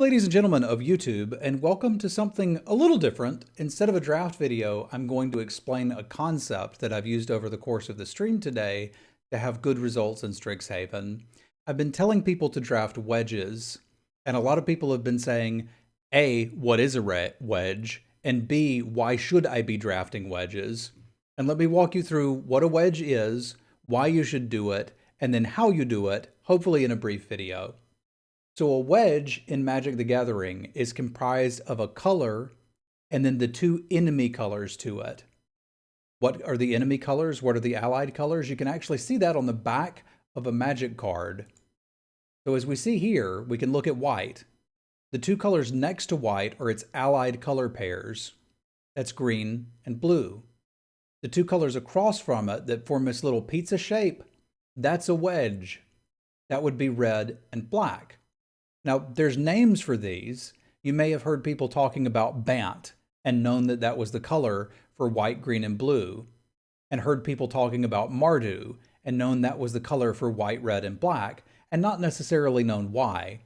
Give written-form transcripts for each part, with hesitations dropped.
Ladies and gentlemen of YouTube, and welcome to something a little different. Instead of a draft video, I'm going to explain a concept that I've used over the course of the stream today to have good results in Strixhaven. I've been telling people to draft wedges, and a lot of people have been saying, A, what is a wedge? And B, why should I be drafting wedges? And let me walk you through what a wedge is, why you should do it, and then how you do it, hopefully in a brief video. So a wedge in Magic the Gathering is comprised of a color and then the two enemy colors to it. What are the enemy colors? What are the allied colors? You can actually see that on the back of a Magic card. So as we see here, we can look at white. The two colors next to white are its allied color pairs. That's green and blue. The two colors across from it that form this little pizza shape, that's a wedge. That would be red and black. Now, there's names for these. You may have heard people talking about Bant and known that that was the color for white, green, and blue, and heard people talking about Mardu and known that was the color for white, red, and black, and not necessarily known why.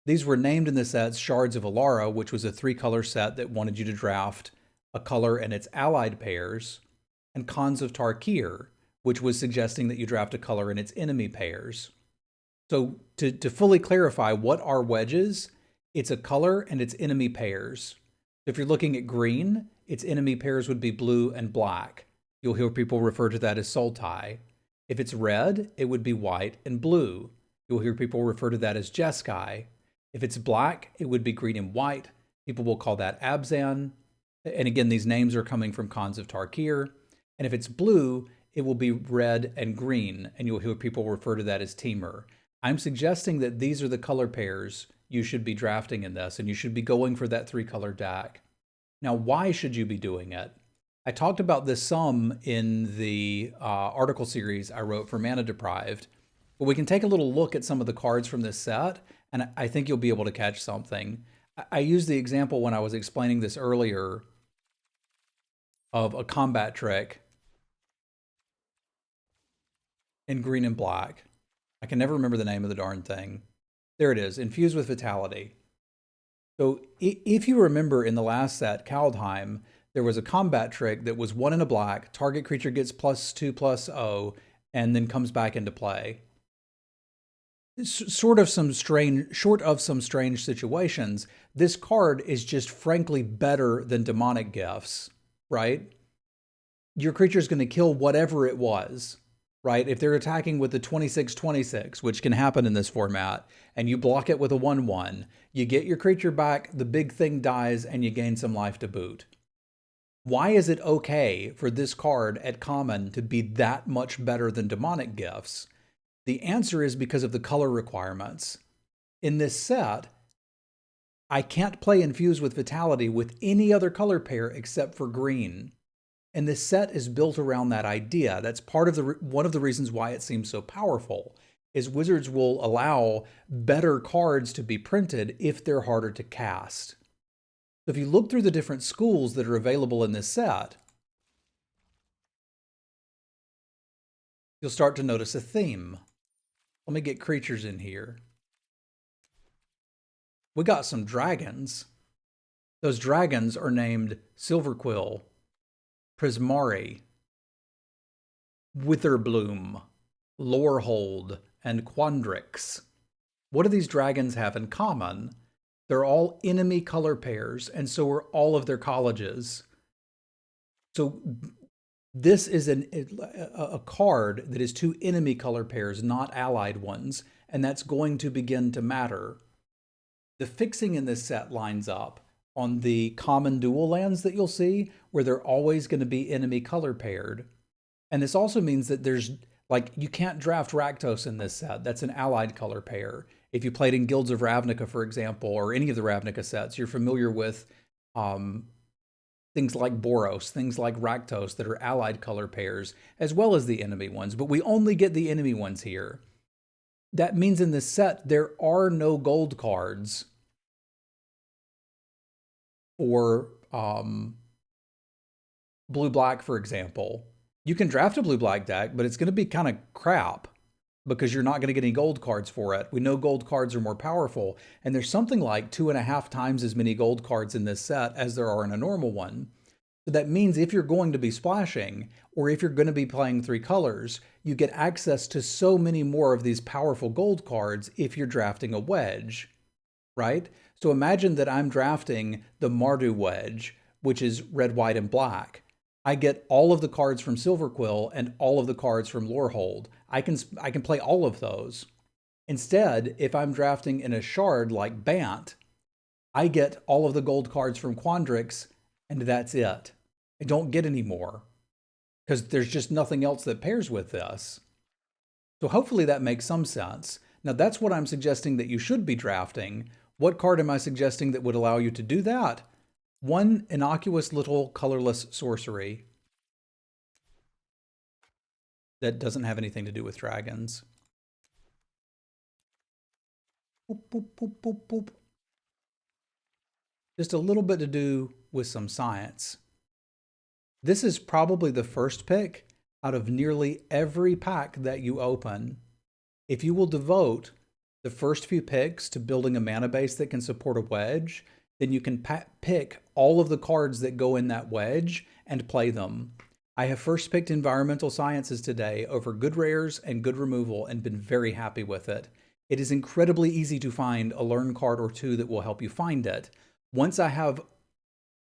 These were named in the sets Shards of Alara, which was a three-color set that wanted you to draft a color and its allied pairs, and Khans of Tarkir, which was suggesting that you draft a color and its enemy pairs. So to fully clarify what are wedges, it's a color and its enemy pairs. If you're looking at green, its enemy pairs would be blue and black. You'll hear people refer to that as Sultai. If it's red, it would be white and blue. You'll hear people refer to that as Jeskai. If it's black, it would be green and white. People will call that Abzan. And again, these names are coming from Khans of Tarkir. And if it's blue, it will be red and green. And you'll hear people refer to that as Temur. I'm suggesting that these are the color pairs you should be drafting in this, and you should be going for that three-color deck. Now, why should you be doing it? I talked about this some in the article series I wrote for Mana Deprived, but we can take a little look at some of the cards from this set, and I think you'll be able to catch something. I used the example when I was explaining this earlier of a combat trick in green and black. I can never remember the name of the darn thing. There it is, Infused with Vitality. So if you remember in the last set, Kaldheim, there was a combat trick that was 1 in a black, target creature gets +2/+0, and then comes back into play. Short of some strange situations, this card is just frankly better than Demonic Gifts, right? Your creature is going to kill whatever it was. Right? If they're attacking with the 26/26, which can happen in this format, and you block it with a 1/1, you get your creature back, the big thing dies, and you gain some life to boot. Why is it okay for this card at common to be that much better than Demonic Gifts? The answer is because of the color requirements. In this set, I can't play Infused with Vitality with any other color pair except for green. And this set is built around that idea. That's part of one of the reasons why it seems so powerful, is Wizards will allow better cards to be printed if they're harder to cast. So if you look through the different schools that are available in this set, you'll start to notice a theme. Let me get creatures in here. We got some dragons. Those dragons are named Silverquill, Prismari, Witherbloom, Lorehold, and Quandrix. What do these dragons have in common? They're all enemy color pairs, and so are all of their colleges. So this is a card that is two enemy color pairs, not allied ones, and that's going to begin to matter. The fixing in this set lines up on the common dual lands that you'll see, where they're always going to be enemy color paired. And this also means that there's, like, you can't draft Rakdos in this set. That's an allied color pair. If you played in Guilds of Ravnica, for example, or any of the Ravnica sets, you're familiar with things like Boros, things like Rakdos that are allied color pairs, as well as the enemy ones. But we only get the enemy ones here. That means in this set, there are no gold cards for blue-black, for example. You can draft a blue-black deck, but it's going to be kind of crap. because you're not going to get any gold cards for it. We know gold cards are more powerful, and there's something like 2.5 times as many gold cards in this set as there are in a normal one. So that means if you're going to be splashing, or if you're going to be playing 3 colors, you get access to so many more of these powerful gold cards if you're drafting a wedge, right? So imagine that I'm drafting the Mardu wedge, which is red, white, and black. I get all of the cards from Silverquill and all of the cards from Lorehold. I can play all of those. Instead, if I'm drafting in a shard like Bant, I get all of the gold cards from Quandrix, and that's it. I don't get any more because there's just nothing else that pairs with this. So hopefully that makes some sense. Now that's what I'm suggesting that you should be drafting. What card am I suggesting that would allow you to do that? One innocuous little colorless sorcery that doesn't have anything to do with dragons. Boop, boop, boop, boop, boop. Just a little bit to do with some science. This is probably the first pick out of nearly every pack that you open. If you will devote the first few picks to building a mana base that can support a wedge, then you can pick all of the cards that go in that wedge and play them. I have first picked environmental sciences today over good rares and good removal and been very happy with it. It is incredibly easy to find a learn card or two that will help you find it. Once I have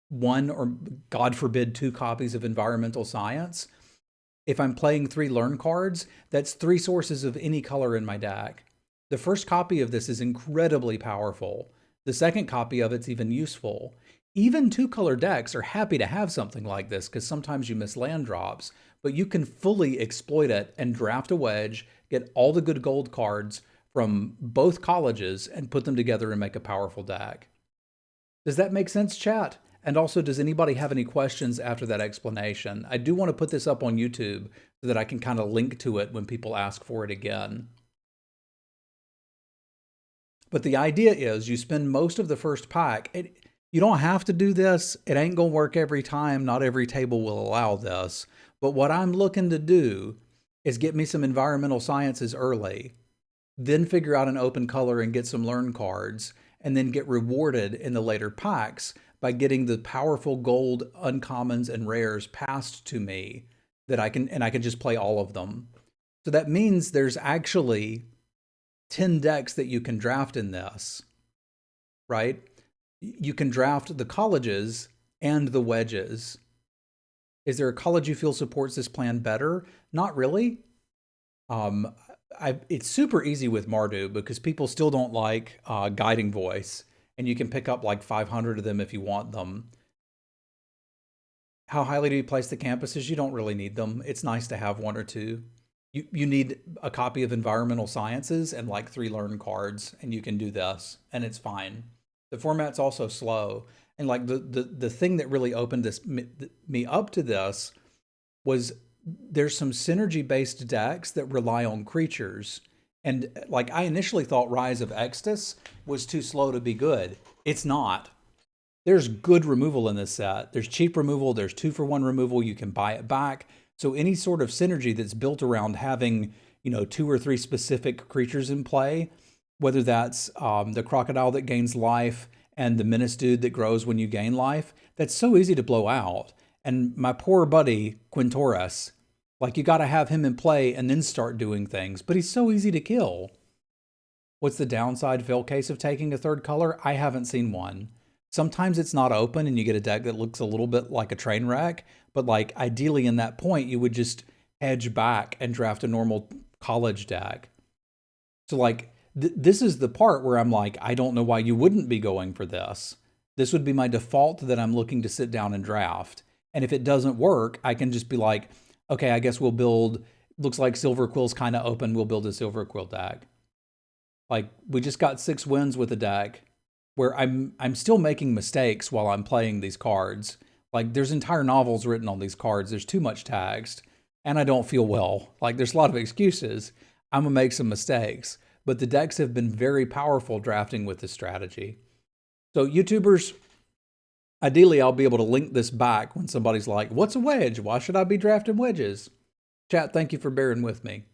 1 or, God forbid, 2 copies of environmental science, if I'm playing 3 learn cards, that's 3 sources of any color in my deck. The first copy of this is incredibly powerful. The second copy of it's even useful. Even 2-color decks are happy to have something like this because sometimes you miss land drops, but you can fully exploit it and draft a wedge, get all the good gold cards from both colleges, and put them together and make a powerful deck. Does that make sense, chat? And also, does anybody have any questions after that explanation? I do want to put this up on YouTube so that I can kind of link to it when people ask for it again. But the idea is you spend most of the first pack. You don't have to do this. It ain't going to work every time. Not every table will allow this. But what I'm looking to do is get me some environmental sciences early, then figure out an open color and get some learn cards, and then get rewarded in the later packs by getting the powerful gold uncommons and rares passed to me that I can just play all of them. So that means there's actually 10 decks that you can draft in this, right? You can draft the colleges and the wedges. Is there a college you feel supports this plan better? Not really. It's super easy with Mardu because people still don't like Guiding Voice, and you can pick up like 500 of them if you want them. How highly do you place the campuses? You don't really need them. It's nice to have 1 or 2. You need a copy of environmental sciences and like 3 learn cards, and you can do this, and it's fine. The format's also slow, and like the thing that really opened me up to this was there's some synergy-based decks that rely on creatures. And like I initially thought Rise of Extus was too slow to be good. It's not. There's good removal in this set. There's cheap removal. There's 2-for-1 removal. You can buy it back. So any sort of synergy that's built around having, 2 or 3 specific creatures in play, whether that's the crocodile that gains life and the menace dude that grows when you gain life, that's so easy to blow out. And my poor buddy, Quintoris, like you got to have him in play and then start doing things, but he's so easy to kill. What's the downside fail case of taking a 3rd color? I haven't seen one. Sometimes it's not open and you get a deck that looks a little bit like a train wreck, but like ideally in that point, you would just hedge back and draft a normal college deck. So like this is the part where I'm like, I don't know why you wouldn't be going for this. This would be my default that I'm looking to sit down and draft. And if it doesn't work, I can just be like, okay, I guess we'll build, looks like Silverquill's kind of open, we'll build a Silverquill deck. Like, we just got 6 wins with a deck where I'm still making mistakes while I'm playing these cards. Like, there's entire novels written on these cards, there's too much text, and I don't feel well. Like, there's a lot of excuses. I'm gonna make some mistakes. But the decks have been very powerful drafting with this strategy. So YouTubers, ideally, I'll be able to link this back when somebody's like, what's a wedge? Why should I be drafting wedges? Chat, thank you for bearing with me.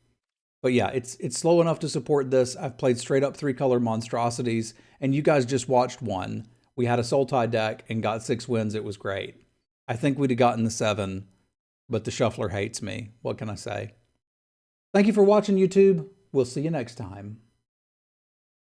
But yeah, it's slow enough to support this. I've played straight up 3-color monstrosities, and you guys just watched one. We had a Sultai deck and got 6 wins. It was great. I think we'd have gotten the 7, but the shuffler hates me. What can I say? Thank you for watching, YouTube. We'll see you next time.